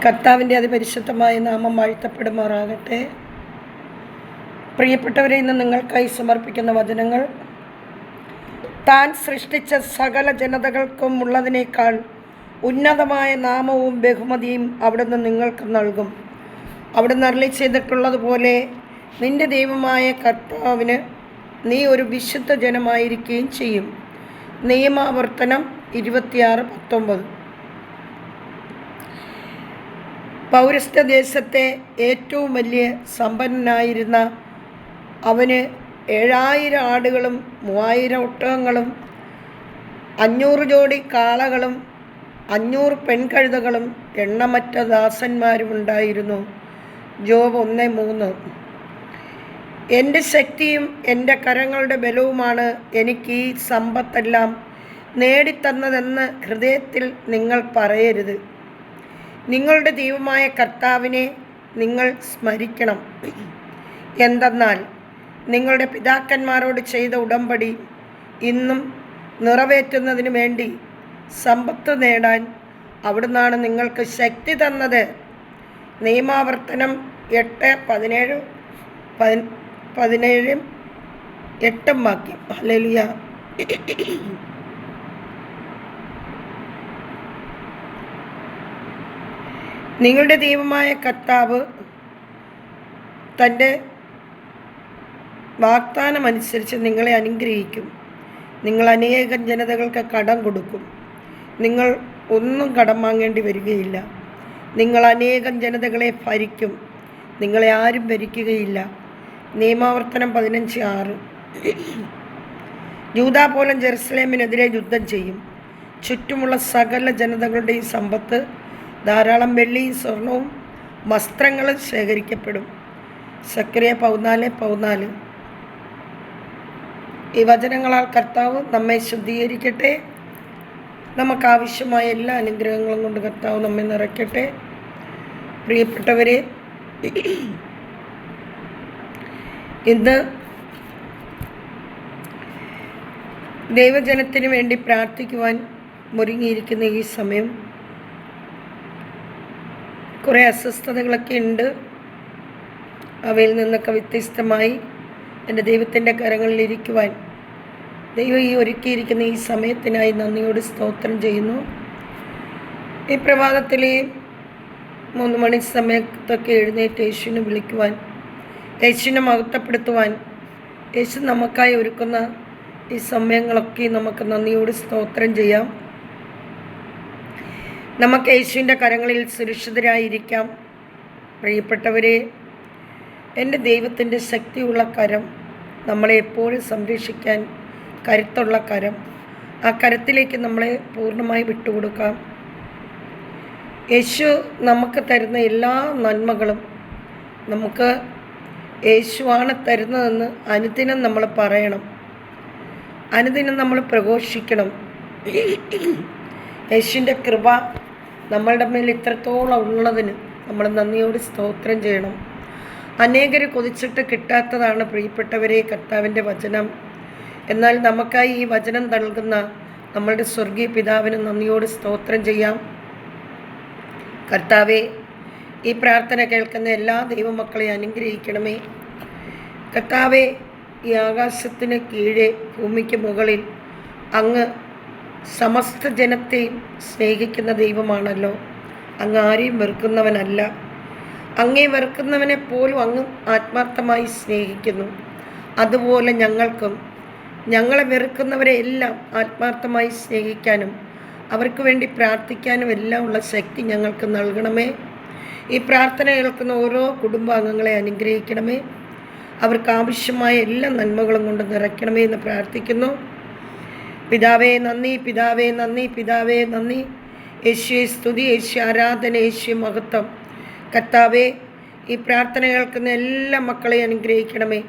കർത്താവിൻ്റെ അതിപരിശുദ്ധമായ നാമം വാഴ്ത്തപ്പെടുമാറാകട്ടെ. പ്രിയപ്പെട്ടവരെ, ഇന്ന് നിങ്ങൾക്കായി സമർപ്പിക്കുന്ന വചനങ്ങൾ: താൻ സൃഷ്ടിച്ച സകല ജനതകൾക്കും ഉള്ളതിനേക്കാൾ ഉന്നതമായ നാമവും ബഹുമതിയും അവിടുന്ന് നിങ്ങൾക്ക് നൽകും. അവിടുന്ന് അരുളി ചെയ്തിട്ടുള്ളതുപോലെ നിന്റെ ദൈവമായ കർത്താവിന് നീ ഒരു വിശുദ്ധ ജനമായിരിക്കുകയും ചെയ്യും. നിയമാവർത്തനം 26:19. പൗരസ്ത്യ ദേശത്തെ ഏറ്റവും വലിയ സമ്പന്നനായിരുന്ന അവന് 7000 ആടുകളും 3000 ഒട്ടകങ്ങളും 500 ജോഡി കാളകളും 500 പെൺകഴുതകളും എണ്ണമറ്റ ദാസന്മാരും ഉണ്ടായിരുന്നു. ജോബ് 1:3. എൻ്റെ ശക്തിയും എൻ്റെ കരങ്ങളുടെ ബലവുമാണ് എനിക്ക് ഈ സമ്പത്തെല്ലാം നേടിത്തന്നതെന്ന് ഹൃദയത്തിൽ നിങ്ങൾ പറയരുത്. നിങ്ങളുടെ ദൈവമായ കർത്താവിനെ നിങ്ങൾ സ്മരിക്കണം. എന്തെന്നാൽ നിങ്ങളുടെ പിതാക്കന്മാരോട് ചെയ്ത ഉടമ്പടി ഇന്നും നിറവേറ്റുന്നതിന് വേണ്ടി സമ്പത്ത് നേടാൻ അവിടുന്നാണ് നിങ്ങൾക്ക് ശക്തി തന്നത്. നിയമാവർത്തനം 8:17-8 വാക്യം. ഹല്ലേലൂയ. നിങ്ങളുടെ ദൈവമായ കർത്താവ് തൻ്റെ വാഗ്ദാനമനുസരിച്ച് നിങ്ങളെ അനുഗ്രഹിക്കും. നിങ്ങൾ അനേകം ജനതകൾക്ക് കടം കൊടുക്കും. നിങ്ങൾ ഒന്നും കടം വാങ്ങേണ്ടി വരികയില്ല. നിങ്ങൾ അനേകം ജനതകളെ ഭരിക്കും. നിങ്ങളെ ആരും ഭരിക്കുകയില്ല. നിയമാവർത്തനം 15:6. യൂദാ പോലും ജെറുസലേമിനെതിരെ യുദ്ധം ചെയ്യും. ചുറ്റുമുള്ള സകല ജനതകളുടെയും സമ്പത്ത്, ധാരാളം വെള്ളിയും സ്വർണവും വസ്ത്രങ്ങളും ശേഖരിക്കപ്പെടും. സക്കറിയ 14:14. ഈ വചനങ്ങളാൽ കർത്താവ് നമ്മെ ശുദ്ധീകരിക്കട്ടെ. നമുക്കാവശ്യമായ എല്ലാ അനുഗ്രഹങ്ങളും കൊണ്ട് കർത്താവ് നമ്മെ നിറയ്ക്കട്ടെ. പ്രിയപ്പെട്ടവരെ, ഇന്ന് ദൈവജനത്തിന് വേണ്ടി പ്രാർത്ഥിക്കുവാൻ ഒരുങ്ങിയിരിക്കുന്ന ഈ സമയം കുറേ അസ്വസ്ഥതകളൊക്കെ ഉണ്ട്. അവയിൽ നിന്നൊക്കെ വ്യത്യസ്തമായി എൻ്റെ ദൈവത്തിൻ്റെ കരങ്ങളിലിരിക്കുവാൻ ദൈവം ഈ ഒരുക്കിയിരിക്കുന്ന ഈ സമയത്തിനായി നന്ദിയോട് സ്തോത്രം ചെയ്യുന്നു. ഈ പ്രഭാതത്തിലെ 3 മണി സമയത്തൊക്കെ എഴുന്നേറ്റ് യേശുവിനെ വിളിക്കുവാൻ, യേശുവിനെ മഹത്വപ്പെടുത്തുവാൻ, യേശു നമുക്കായി ഒരുക്കുന്ന ഈ സമയങ്ങളൊക്കെ നമുക്ക് നന്ദിയോട് സ്തോത്രം ചെയ്യാം. നമുക്ക് യേശുവിൻ്റെ കരങ്ങളിൽ സുരക്ഷിതരായിരിക്കാം. പ്രിയപ്പെട്ടവരെ, എൻ്റെ ദൈവത്തിൻ്റെ ശക്തിയുള്ള കരം നമ്മളെ എപ്പോഴും സംരക്ഷിക്കാൻ കരുത്തുള്ള കരം. ആ കരത്തിലേക്ക് നമ്മളെ പൂർണ്ണമായി വിട്ടുകൊടുക്കാം. യേശു നമുക്ക് തരുന്ന എല്ലാ നന്മകളും നമുക്ക് യേശുവാണ് തരുന്നതെന്ന് അനുദിനം നമ്മൾ പറയണം. അനുദിനം നമ്മൾ പ്രഘോഷിക്കണം. യേശുവിൻ്റെ കൃപ നമ്മളുടെ മേൽ ഇത്രത്തോളം ഉള്ളതിന് നമ്മൾ നന്ദിയോട് സ്തോത്രം ചെയ്യണം. അനേകർ കൊതിച്ചിട്ട് കിട്ടാത്തതാണ് പ്രിയപ്പെട്ടവരെ കർത്താവിൻ്റെ വചനം. എന്നാൽ നമുക്കായി ഈ വചനം നൽകുന്ന നമ്മളുടെ സ്വർഗീയ പിതാവിന് നന്ദിയോട് സ്തോത്രം ചെയ്യാം. കർത്താവെ, ഈ പ്രാർത്ഥന കേൾക്കുന്ന എല്ലാ ദൈവമക്കളെയും അനുഗ്രഹിക്കണമേ. കർത്താവെ, ഈ ആകാശത്തിന് കീഴെ ഭൂമിക്ക് മുകളിൽ അങ്ങ് സമസ്ത ജനത്തെയും സ്നേഹിക്കുന്ന ദൈവമാണല്ലോ. അങ്ങ് ആരെയും വെറുക്കുന്നവനല്ല. അങ്ങേ വെറുക്കുന്നവനെ പോലും അങ്ങ് ആത്മാർത്ഥമായി സ്നേഹിക്കുന്നു. അതുപോലെ ഞങ്ങൾക്കും ഞങ്ങളെ വെറുക്കുന്നവരെ എല്ലാം ആത്മാർത്ഥമായി സ്നേഹിക്കാനും അവർക്ക് വേണ്ടി പ്രാർത്ഥിക്കാനും എല്ലാം ഉള്ള ശക്തി ഞങ്ങൾക്ക് നൽകണമേ. ഈ പ്രാർത്ഥന കേൾക്കുന്ന ഓരോ കുടുംബാംഗങ്ങളെ അനുഗ്രഹിക്കണമേ. അവർക്ക് ആവശ്യമായ എല്ലാ നന്മകളും കൊണ്ട് നിറയ്ക്കണമേ എന്ന് പ്രാർത്ഥിക്കുന്നു. പിതാവേ നന്ദി, പിതാവേ നന്ദി, പിതാവേ നന്ദി. യേശുവേ സ്തുതി, യേശു ആരാധന, യേശു മഹത്വം. കർത്താവേ, ഈ പ്രാർത്ഥന കേൾക്കുന്ന എല്ലാ മക്കളെയും അനുഗ്രഹിക്കണമേ.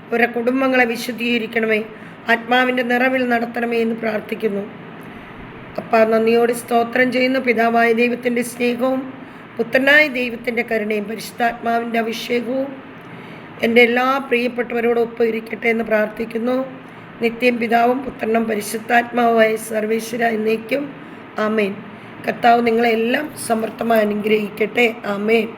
അവരുടെ കുടുംബങ്ങളെ വിശുദ്ധീകരിക്കണമേ. ആത്മാവിൻ്റെ നിറവിൽ നടത്തണമേ എന്ന് പ്രാർത്ഥിക്കുന്നു. അപ്പാ, നന്ദിയോട് സ്തോത്രം ചെയ്യുന്നു. പിതാവായ ദൈവത്തിൻ്റെ സ്നേഹവും പുത്രനായ ദൈവത്തിൻ്റെ കരുണയും പരിശുദ്ധാത്മാവിൻ്റെ അഭിഷേകവും എൻ്റെ എല്ലാ പ്രിയപ്പെട്ടവരോടൊപ്പം ഇരിക്കട്ടെ എന്ന് പ്രാർത്ഥിക്കുന്നു. നിത്യം പിതാവും പുത്രനും പരിശുദ്ധാത്മാവുമായ സർവേശ്വര എന്നേക്കും ആമേൻ. കർത്താവ് നിങ്ങളെല്ലാം സമൃദ്ധമായി അനുഗ്രഹിക്കട്ടെ. ആമേൻ.